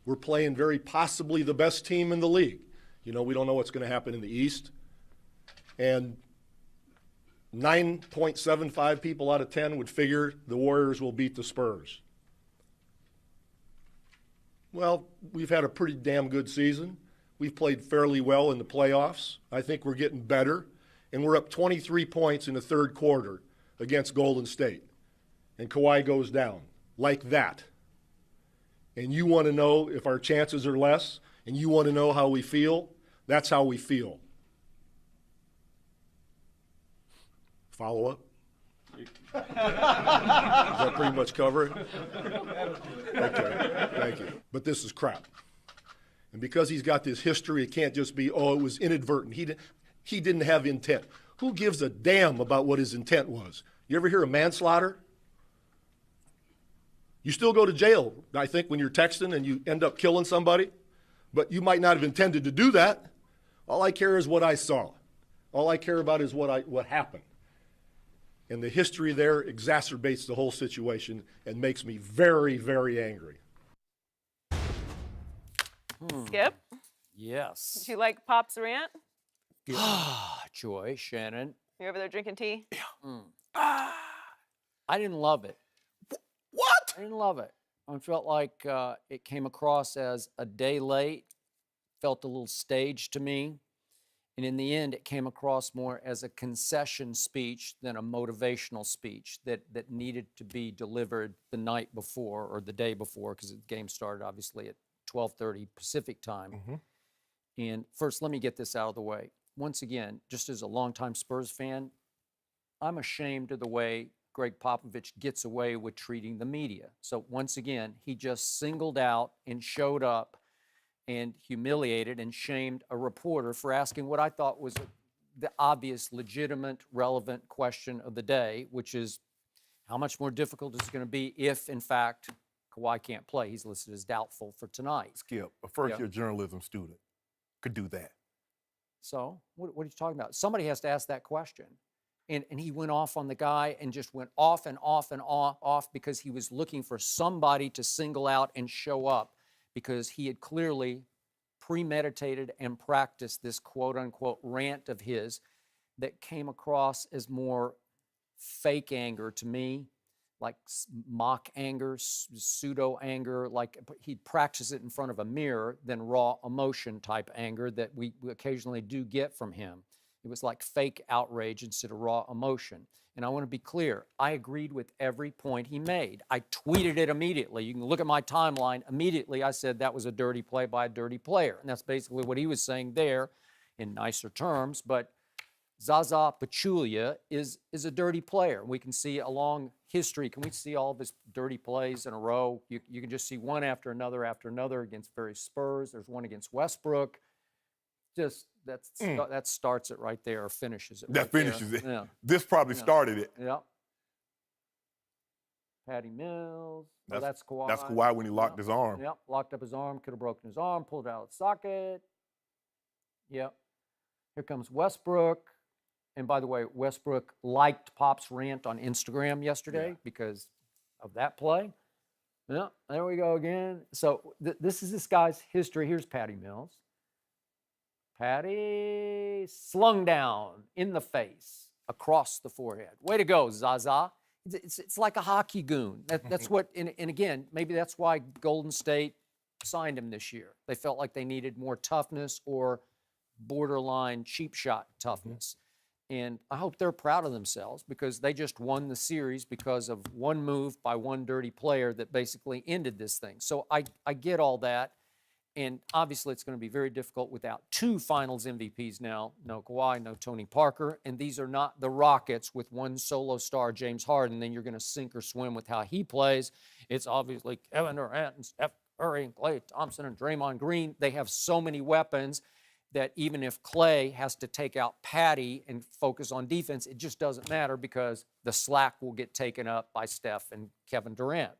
We're playing very possibly the best team in the league. You know, we don't know what's going to happen in the East. And 9.75 people out of 10 would figure the Warriors will beat the Spurs. Well, we've had a pretty damn good season. We've played fairly well in the playoffs. I think we're getting better. And we're up 23 points in the third quarter against Golden State. And Kawhi goes down like that. And you want to know if our chances are less, and you want to know how we feel, that's how we feel. Follow up? Does that pretty much cover it? Okay, thank you. But this is crap. And because he's got this history, it can't just be, oh, it was inadvertent. He didn't have intent. Who gives a damn about what his intent was? You ever hear of manslaughter? You still go to jail, I think, when you're texting and you end up killing somebody, but you might not have intended to do that. All I care is what I saw. All I care about is what happened. And the history there exacerbates the whole situation and makes me very, very angry. Skip? Yes. Did you like Pop's rant? Joy, Shannon. You over there drinking tea? I didn't love it. What? I didn't love it. I felt like it came across as a day late, felt a little staged to me. And in the end, it came across more as a concession speech than a motivational speech that needed to be delivered the night before or the day before, because the game started obviously at 12:30 Pacific time. And first, let me get this out of the way. Once again, just as a longtime Spurs fan, I'm ashamed of the way Gregg Popovich gets away with treating the media. So once again, he just singled out and showed up and humiliated and shamed a reporter for asking what I thought was the obvious, legitimate, relevant question of the day, which is how much more difficult is it going to be if, in fact, Kawhi can't play? He's listed as doubtful for tonight. Skip, a first-year journalism student could do that. So what are you talking about? Somebody has to ask that question. And he went off on the guy and just went off and off and off because he was looking for somebody to single out and show up, because he had clearly premeditated and practiced this quote-unquote rant of his that came across as more fake anger to me, like mock anger, pseudo anger, like he'd practice it in front of a mirror than raw emotion type anger that we occasionally do get from him. It was like fake outrage instead of raw emotion. And I want to be clear, I agreed with every point he made. I tweeted it immediately. You can look at my timeline. Immediately, I said that was a dirty play by a dirty player. And that's basically what he was saying there in nicer terms. But Zaza Pachulia is a dirty player. We can see a long history. Can we see all of his dirty plays in a row? You can just see one after another against various Spurs. There's one against Westbrook. Just that starts it right there, or finishes it. That right finishes there. it. Yeah. This probably started it. Yeah. Patty Mills. That's Kawhi. That's Kawhi when he locked his arm. Yep, locked up his arm, could have broken his arm, pulled it out of the socket. Yep. Here comes Westbrook. And by the way, Westbrook liked Pop's rant on Instagram yesterday because of that play. Yeah, there we go again. So this is this guy's history. Here's Patty Mills. Patty slung down in the face, across the forehead. Way to go, Zaza. It's like a hockey goon. That's what, and again, maybe that's why Golden State signed him this year. They felt like they needed more toughness or borderline cheap shot toughness. And I hope they're proud of themselves because they just won the series because of one move by one dirty player that basically ended this thing. So I get all that. And obviously it's going to be very difficult without two finals MVPs now. No Kawhi, no Tony Parker. And these are not the Rockets with one solo star, James Harden. Then you're going to sink or swim with how he plays. It's obviously Kevin Durant and Steph Curry and Klay Thompson and Draymond Green. They have so many weapons that even if Klay has to take out Patty and focus on defense, it just doesn't matter because the slack will get taken up by Steph and Kevin Durant.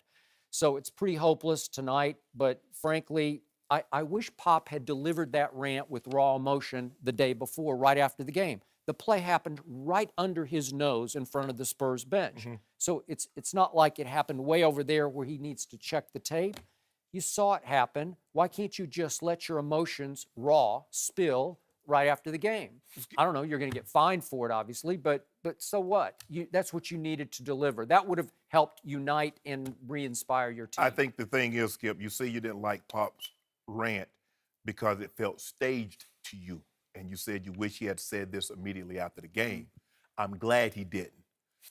So it's pretty hopeless tonight, but frankly, I wish Pop had delivered that rant with raw emotion the day before, right after the game. The play happened right under his nose in front of the Spurs bench. So it's not like it happened way over there where he needs to check the tape. You saw it happen. Why can't you just let your emotions raw spill right after the game? I don't know. You're going to get fined for it, obviously, but so what? That's what you needed to deliver. That would have helped unite and re-inspire your team. I think the thing is, Skip, you say you didn't like Pop's rant because it felt staged to you. And you said you wish he had said this immediately after the game. I'm glad he didn't,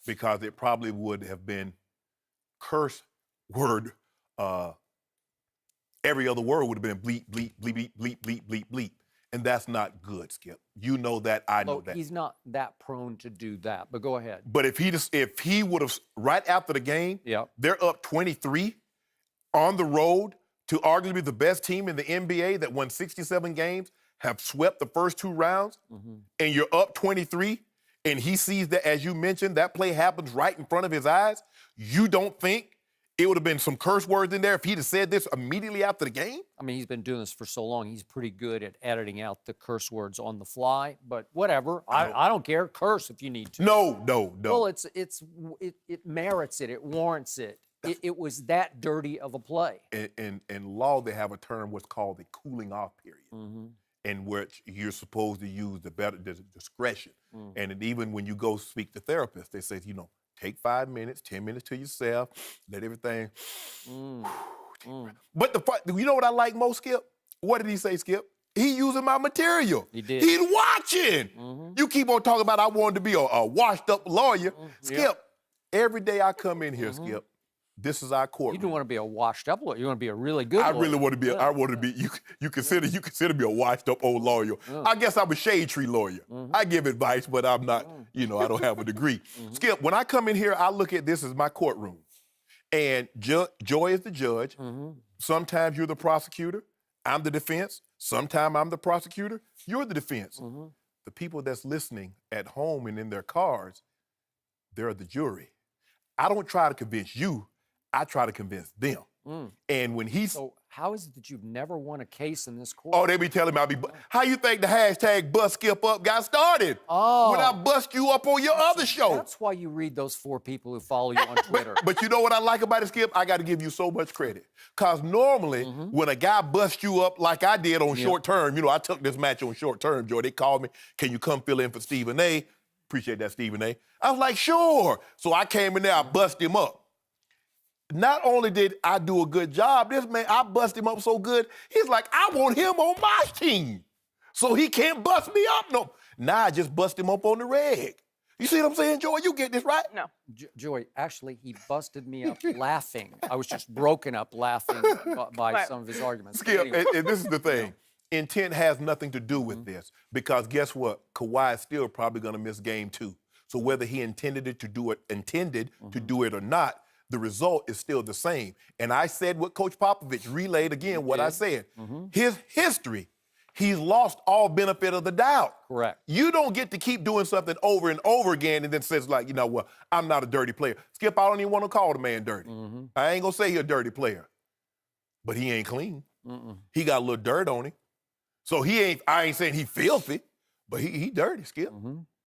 because it probably would have been curse word. Every other word would have been bleep, bleep, bleep, bleep, bleep, bleep, bleep, bleep. And that's not good, Skip. You know that, I know that. He's not that prone to do that, but go ahead. But if he would have, right after the game, Yep. they're up 23 on the road to arguably the best team in the NBA that won 67 games, have swept the first 2 rounds, and you're up 23, and he sees that, as you mentioned, that play happens right in front of his eyes, you don't think it would have been some curse words in there if he'd have said this immediately after the game? I mean, he's been doing this for so long. He's pretty good at editing out the curse words on the fly, but whatever. I don't care. Curse if you need to. No. Well, it merits it. It warrants it. It was that dirty of a play. In law, they have a term what's called the cooling off period, in which you're supposed to use the discretion. And even when you go speak to therapists, they say, take 5 minutes, 10 minutes to yourself, let everything. But you know what I like most, Skip? What did he say, Skip? He using my material. He did. He's watching. You keep on talking about I wanted to be a washed up lawyer. Skip, every day I come in here, Skip, this is our court. You don't want to be a washed up lawyer. You want to be a really good lawyer. I really want to be. I want to be. You consider me a washed up old lawyer. I guess I'm a shade tree lawyer. I give advice, but I'm not. I don't have a degree. Skip, when I come in here, I look at this as my courtroom, and Joy is the judge. Sometimes you're the prosecutor. I'm the defense. Sometimes I'm the prosecutor. You're the defense. The people that's listening at home and in their cars, they're the jury. I don't try to convince you. I try to convince them. And when So how is it that you've never won a case in this court? Oh, they be telling me how you think the hashtag bust Skip up got started? Oh. When I bust you up on your other show. That's why you read those 4 people who follow you on Twitter. But you know what I like about it, Skip? I got to give you so much credit. Because normally, when a guy busts you up like I did on short term, I took this match on short term, Joy. They called me, can you come fill in for Stephen A? Appreciate that, Stephen A. I was like, sure. So I came in there, I bust him up. Not only did I do a good job, this man, I bust him up so good, he's like, I want him on my team. So he can't bust me up no. Now I just bust him up on the reg. You see what I'm saying, Joy? You get this right? No. Joy, actually, he busted me up laughing. I was just broken up laughing by Right. some of his arguments. Skip, Anyway. and this is the thing. Intent has nothing to do with this, because guess what? Kawhi is still probably going to miss game 2. So whether he intended to do it or not, the result is still the same. And I said what Coach Popovich relayed again, what I said. His history, he's lost all benefit of the doubt. Correct. You don't get to keep doing something over and over again and then says well, I'm not a dirty player. Skip, I don't even want to call the man dirty. I ain't going to say he's a dirty player, but he ain't clean. He got a little dirt on him. So I ain't saying he filthy, but he dirty, Skip.